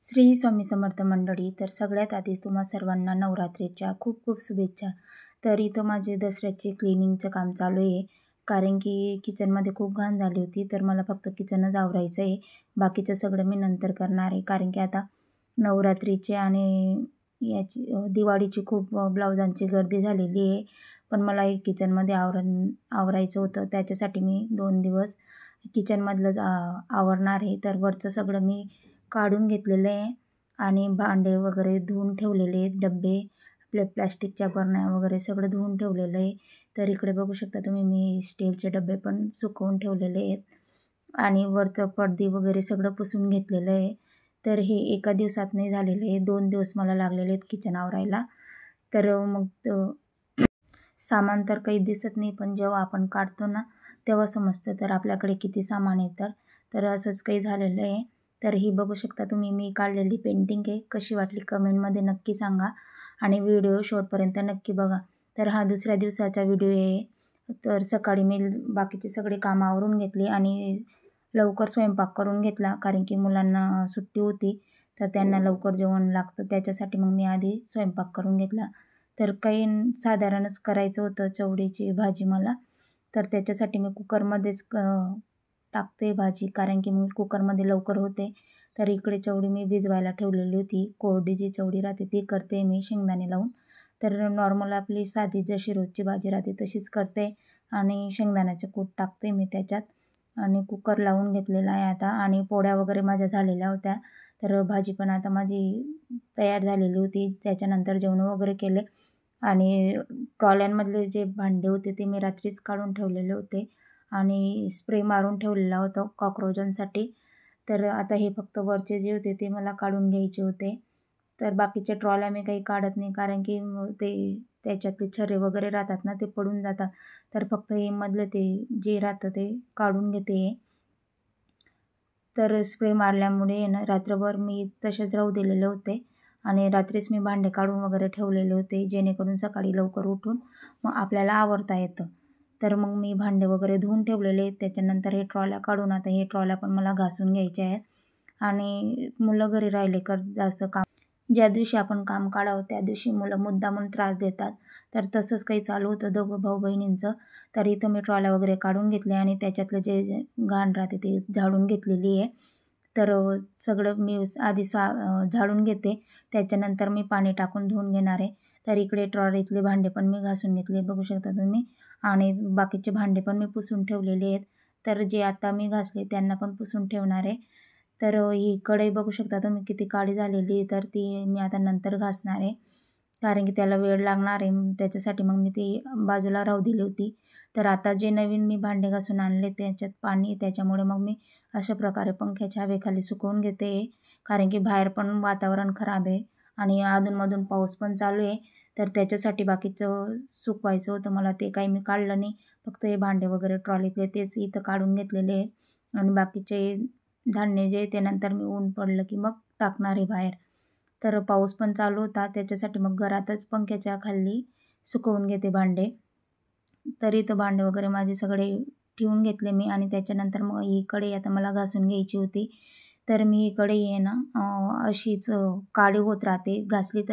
श्री स्वामी समर्थ मंडळी. तर सगळ्यात आधी तुम्हा सर्वांना नवरात्रीच्या खूप खूप शुभेच्छा. तर इथं माझे दसऱ्याचे क्लिनिंगचं काम चालू आहे, कारण की किचनमध्ये खूप घाण झाली होती. तर मला फक्त किचनच आवरायचं आहे, बाकीचं सगळं मी नंतर करणार आहे. कारण की आता नवरात्रीचे आणि दिवाळीची खूप ब्लाउजांची गर्दी झालेली आहे. पण मला हे किचनमध्ये आवरायचं होतं, त्याच्यासाठी मी 2 दिवस किचनमधलंच आवरणार आहे. तर वरचं सगळं मी काढून घेतलेलं आहे आणि भांडे वगैरे धुवून ठेवलेले आहेत. डब्बे, आपले प्लॅस्टिकच्या बरण्या वगैरे सगळं धुवून ठेवलेलं आहे. तर इकडे बघू शकता तुम्ही, मी स्टीलचे डबे पण सुकवून ठेवलेले आहेत आणि वरचं पडदी वगैरे सगळं पुसून घेतलेलं आहे. तर हे एका दिवसात नाही झालेलं आहे, 2 दिवस मला लागलेले आहेत किचन आवरायला. तर मग सामान तर काही दिसत नाही, पण जेव्हा आपण काढतो ना तेव्हा समजतं तर आपल्याकडे किती सामान आहे. तर असंच काही झालेलं आहे. तर ही बघू शकता तुम्ही, मी काढलेली पेंटिंग आहे. कशी वाटली कमेंटमध्ये नक्की सांगा आणि व्हिडिओ शेवटपर्यंत नक्की बघा. तर हा दुसऱ्या दिवसाचा व्हिडिओ आहे. तर सकाळी मी बाकीचे सगळे कामं आवरून घेतली आणि लवकर स्वयंपाक करून घेतला, कारण की मुलांना सुट्टी होती. तर त्यांना लवकर जेवण लागतं, त्याच्यासाठी मग मी आधी स्वयंपाक करून घेतला. तर काही साधारणच करायचं होतं, चवळीची भाजी मला. तर त्याच्यासाठी मी कुकरमध्येच टाकते भाजी, कारण की मग कुकरमध्ये लवकर होते. तर इकडे चवळी मी भिजवायला ठेवलेली होती. कोरडी जी चवळी राहते ती करते मी शेंगदाणे लावून. तर नॉर्मल आपली साधी जशी रोजची भाजी राहते तशीच करते आणि शेंगदाण्याचं कूट टाकते मी त्याच्यात आणि कुकर लावून घेतलेला आहे आता. आणि पोळ्या वगैरे माझ्या झालेल्या होत्या. तर भाजी पण आता माझी तयार झालेली होती. त्याच्यानंतर जेवण वगैरे केले आणि ट्रॉल्यांमधले जे भांडे होते ते मी रात्रीच काढून ठेवलेले होते आणि स्प्रे मारून ठेवलेला होता कॉक्रोचांसाठी. तर आता हे फक्त वरचे जे होते ते मला काढून घ्यायचे होते. तर बाकीच्या ट्रॉल्या मी काही काढत नाही, कारण की ते त्याच्यातले छर्रे वगैरे राहतात ना, ते पडून जातात. तर फक्त हे मधलं ते जे राहतं ते काढून घेते. तर स्प्रे मारल्यामुळे ना रात्रभर मी तसेच राहू दिलेले होते आणि रात्रीच मी भांडे काढून वगैरे ठेवलेले होते, जेणेकरून सकाळी लवकर उठून मग आपल्याला आवरता येतं. तर मग मी भांडे वगैरे धुवून ठेवलेले आहेत. त्याच्यानंतर हे ट्रॉल्या काढून आता हे ट्रॉल्या पण मला घासून घ्यायच्या आहेत. आणि मुलं घरी राहिले का जास्त काम, ज्या दिवशी आपण काम काढावं त्या दिवशी मुलं मुद्दामून त्रास देतात. तर तसंच काही चालू होतं दोघं भाऊ बहिणींचं. तर इथं मी ट्रॉल्या वगैरे काढून घेतल्या आणि त्याच्यातलं जे घाण राहते ते झाडून घेतलेली आहे. तर सगळं मी आधी झाडून घेते, त्याच्यानंतर मी पाणी टाकून धुवून घेणार आहे. तर इकडे ट्रॉलीतले भांडे पण मी घासून घेतले, बघू शकता तुम्ही. आणि बाकीचे भांडे पण मी पुसून ठेवलेले आहेत. तर जे आता मी घासले त्यांना पण पुसून ठेवणार आहे. तर ही कढई बघू शकता तुम्ही किती काळी झालेली आहे. तर ती मी आता नंतर घासणार आहे, कारण की त्याला वेळ लागणार आहे. त्याच्यासाठी मग मी ती बाजूला राहू दिली होती. तर आता जे नवीन मी भांडे घासून आणले त्याच्यात पाणी, त्याच्यामुळे मग मी अशा प्रकारे पंख्याच्या हवेखाली सुकवून घेते, कारण की बाहेर पण वातावरण खराब आहे आणि अधूनमधून पाऊस पण चालू आहे. तर त्याच्यासाठी बाकीचं सुकवायचं होतं मला, ते काही मी काढलं नाही. फक्त हे भांडे वगैरे ट्रॉलीतले तेच इथं काढून घेतलेले आहे आणि बाकीचे धान्य जे ते नंतर मी ऊन पडलं की मग टाकणार आहे बाहेर. तर पाऊस पण चालू होता, त्याच्यासाठी मग घरातच पंख्याच्या खाली सुकवून घेते भांडे. तर इथं भांडे वगैरे माझे सगळे ठेवून घेतले मी आणि त्याच्यानंतर मग ही कढई आता मला घासून घ्यायची होती. तर मी ही कढई आहे ना अशीच काळी होत राहते, घासली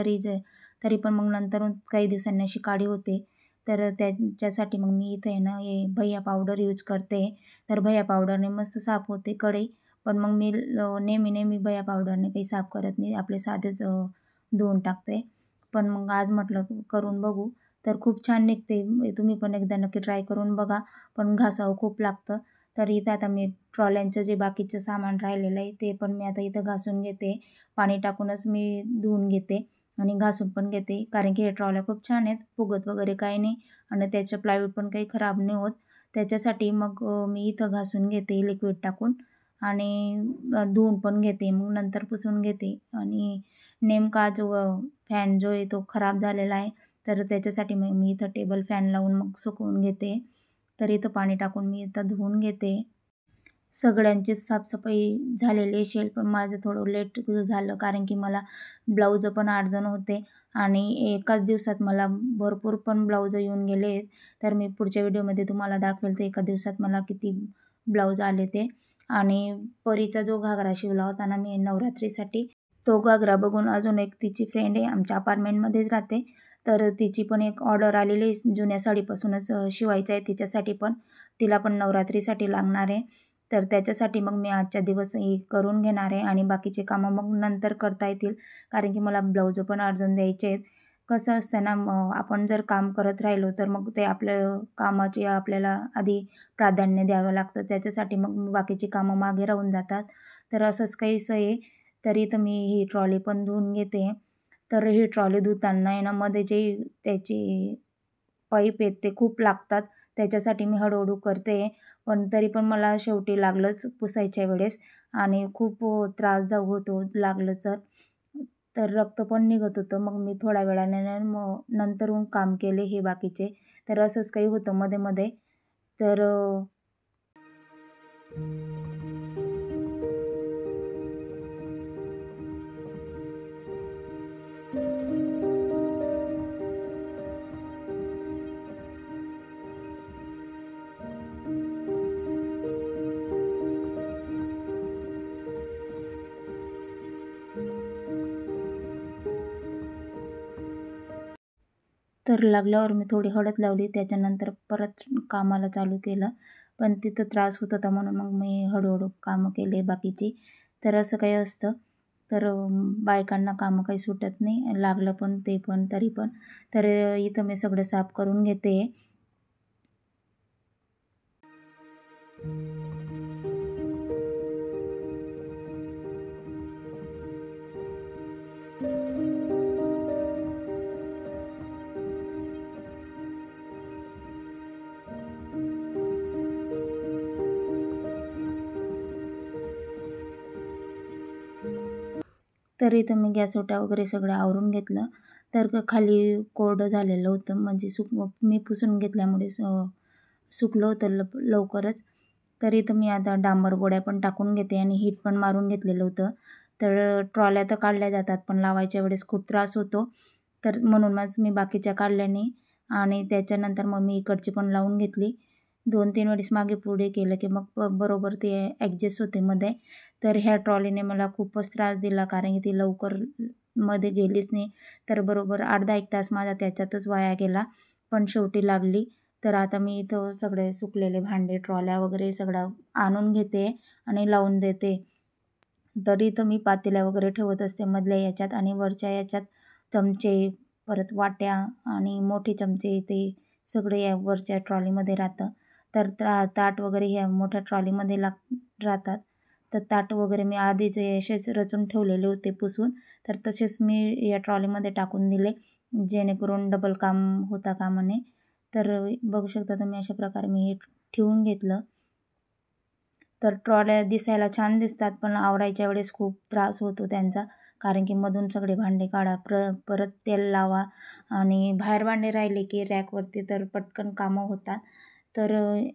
तरी पण मग नंतर काही दिवसांनी अशी काळी होते. तर त्याच्यासाठी मग मी इथं आहे ना हे भैया पावडर यूज करते. तर भैया पावडरने मस्त साफ होते कढई. पण मग मी नेहमी भैया पावडरने काही साफ करत नाही, आपले साधेच धुवून टाकते. पण मग आज म्हटलं करून बघू, तर खूप छान निघते. तुम्ही पण एकदा नक्की ट्राय करून बघा, पण घासावं खूप लागतं. तर इथं आता मी ट्रॉल्यांचं जे बाकीचं सामान राहिलेलं आहे ते पण मी आता इथं घासून घेते. पाणी टाकूनच मी धुवून घेते आणि घासून पण घेते, कारण की हे ट्रॉल्या खूप छान आहेत, फुगत वगैरे काही नाही आणि त्याचं प्लायवूड पण काही खराब नाही होत. त्याच्यासाठी मग मी इथं घासून घेते लिक्विड टाकून आणि धुवून पण घेते, मग नंतर पुसून घेते. आणि नेमका जो फॅन जो आहे तो खराब झालेला आहे, तर त्याच्यासाठी मग मी इथं टेबल फॅन लावून मग सुकवून घेते. तर इथं पाणी टाकून मी इथं धुवून घेते. सगळ्यांचीच साफसफाई झालेली असेल, पण माझं थोडं लेट झालं, कारण की मला ब्लाऊज पण अडचण होते आणि एकाच दिवसात मला भरपूर पण ब्लाऊज येऊन गेले आहेत. तर मी पुढच्या व्हिडिओमध्ये तुम्हाला दाखवेल तर एका दिवसात मला किती ब्लाऊज आले ते. आणि परीचा जो घागरा शिवला होता ना मी नवरात्रीसाठी, तो घागरा बघून अजून एक तिची फ्रेंड आहे, आमच्या अपार्टमेंटमध्येच राहते, तर तिची पण एक ऑर्डर आलेली आहे जुन्या साडीपासूनच शिवायचं आहे तिच्यासाठी पण. तिला पण नवरात्रीसाठी लागणार आहे. तर त्याच्यासाठी मग मी आजच्या दिवस हे करून घेणार आहे आणि बाकीचे कामं मग नंतर करता येतील, कारण की मला ब्लाऊजं पण अर्जंट द्यायचे आहेत. कसं असतं ना, आपण जर काम करत राहिलो तर मग ते आपल्या कामाची आपल्याला आधी प्राधान्य द्यावं लागतं. त्याच्यासाठी मग बाकीची कामं मागे राहून जातात. तर असंच काहीसं आहे. तरी तर मी ही ट्रॉली पण धुवून घेते. तर ही ट्रॉली धुताना आहे ना, मध्ये जे त्याची पाईप आहेत ते खूप लागतात. त्याच्यासाठी मी हळू करते. पण तरी पण मला शेवटी लागलंच पुसायच्या वेळेस आणि खूप त्रास होतो लागलं तर. तर रक्त पण निघत होतं. मग मी थोड्या वेळाने मग नंतरून काम केले हे बाकीचे. तर असंच काही होतं मध्ये-मध्ये. तर तर लागल्यावर मी थोडी हळद लावली. त्याच्यानंतर परत कामाला चालू केलं. पण तिथं त्रास होत होता म्हणून मग मी हळू कामं केले बाकीची. तर असं काही असतं. तर बायकांना कामं काही सुटत नाही. लागलं पण ते पण तरी पण. तर इथं मी सगळं साफ करून घेते. तर इथं मी गॅस ओटा वगैरे सगळं आवरून घेतलं. तर खाली कोरडं झालेलं होतं, म्हणजे मी पुसून घेतल्यामुळे सुकलं होतं लवकरच. तर इथं मी आता डांबर गोळ्या पण टाकून घेते आणि हीट पण मारून घेतलेलं होतं. तर ट्रॉल्या तर काढल्या जातात, पण लावायच्या वेळेस खूप त्रास होतो. तर म्हणूनच मी बाकीच्या काढल्या नाही आणि त्याच्यानंतर मग मी इकडची पण लावून घेतली. 2-3 वेळेस मागे पुढे केलं की मग बरोबर ते ॲडजस्ट होते मध्ये. तर ह्या ट्रॉलीने मला खूपच त्रास दिला, कारण की ती लवकर मध्ये गेलीच नाही. तर बरोबर अर्धा 1 तास माझा त्याच्यातच वाया गेला. पण शेवटी लागली. तर आता मी इथं सगळे सुकलेले भांडे, ट्रॉल्या वगैरे सगळं आणून घेते आणि लावून देते. तर इथं मी पातेल्या वगैरे ठेवत असते मधल्या याच्यात आणि वरच्या याच्यात चमचे, परत वाट्या आणि मोठे चमचे ते सगळे या वरच्या ट्रॉलीमध्ये राहतं. तर ताट वगैरे ह्या मोठ्या ट्रॉलीमध्ये राहतात. तर ताट वगैरे मी आधीच असेच रचून ठेवलेले होते पुसून. तर तसेच मी या ट्रॉलीमध्ये टाकून दिले, जेणेकरून डबल काम होता कामा नये. तर बघू शकता तुम्ही अशा प्रकारे मी हे ठेवून घेतलं. तर ट्रॉल्या दिसायला छान दिसतात, पण आवरायच्या वेळेस खूप त्रास होतो त्यांचा. कारण की मधून सगळे भांडे काढा, परत तेल लावा आणि बाहेर भांडे राहिले की रॅकवरती तर पटकन कामं होतात. तर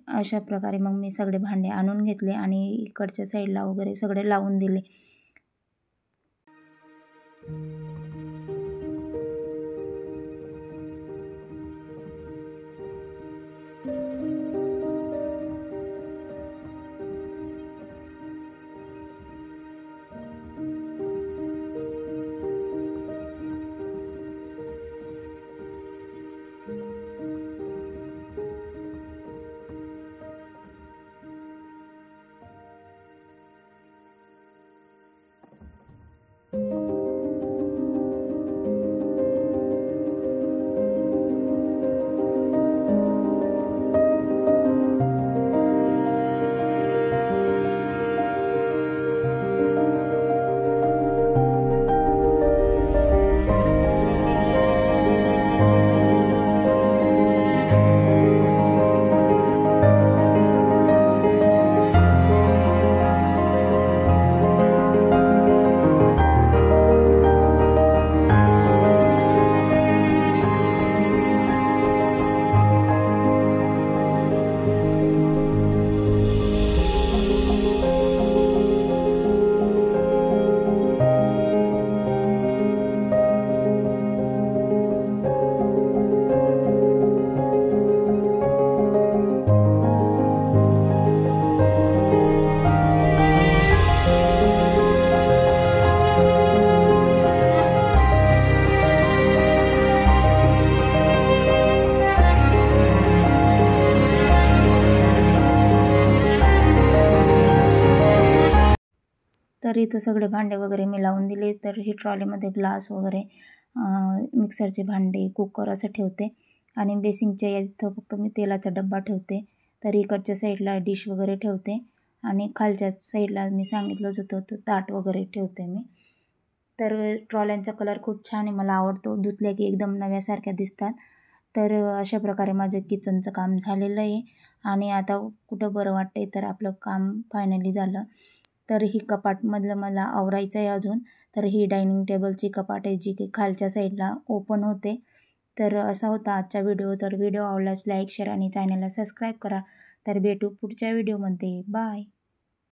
अशा प्रकारे मग मी सगळे भांडे आणून घेतले आणि इकडच्या साईडला वगैरे सगळे लावून दिले. तर इथं सगळे भांडे वगैरे मी लावून दिले. तर ही ट्रॉलीमध्ये ग्लास वगैरे, मिक्सरचे भांडे, कुकर असं ठेवते आणि बेसिंगच्या इथं फक्त मी तेलाचा डब्बा ठेवते. तर इकडच्या साईडला डिश वगैरे ठेवते आणि खालच्या साईडला मी सांगितलंच होतं तर ताट वगैरे ठेवते मी. तर ट्रॉल्यांचा कलर खूप छान आहे, मला आवडतो. धुतल्या की एकदम नव्यासारख्या दिसतात. तर अशा प्रकारे माझं किचनचं काम झालेलं आहे आणि आता कुठं बरं वाटतं आहे तर आपलं काम फायनली झालं. तर ही कपाटमधलं मला आवरायचं आहे अजून. तर ही डायनिंग टेबलची कपाट आहे जी की खालच्या साईडला ओपन होते. तर असा होता आजचा व्हिडिओ. तर व्हिडिओ आवडल्यास लाईक, शेअर आणि चॅनलला सबस्क्राईब करा. तर भेटू पुढच्या व्हिडिओमध्ये. बाय.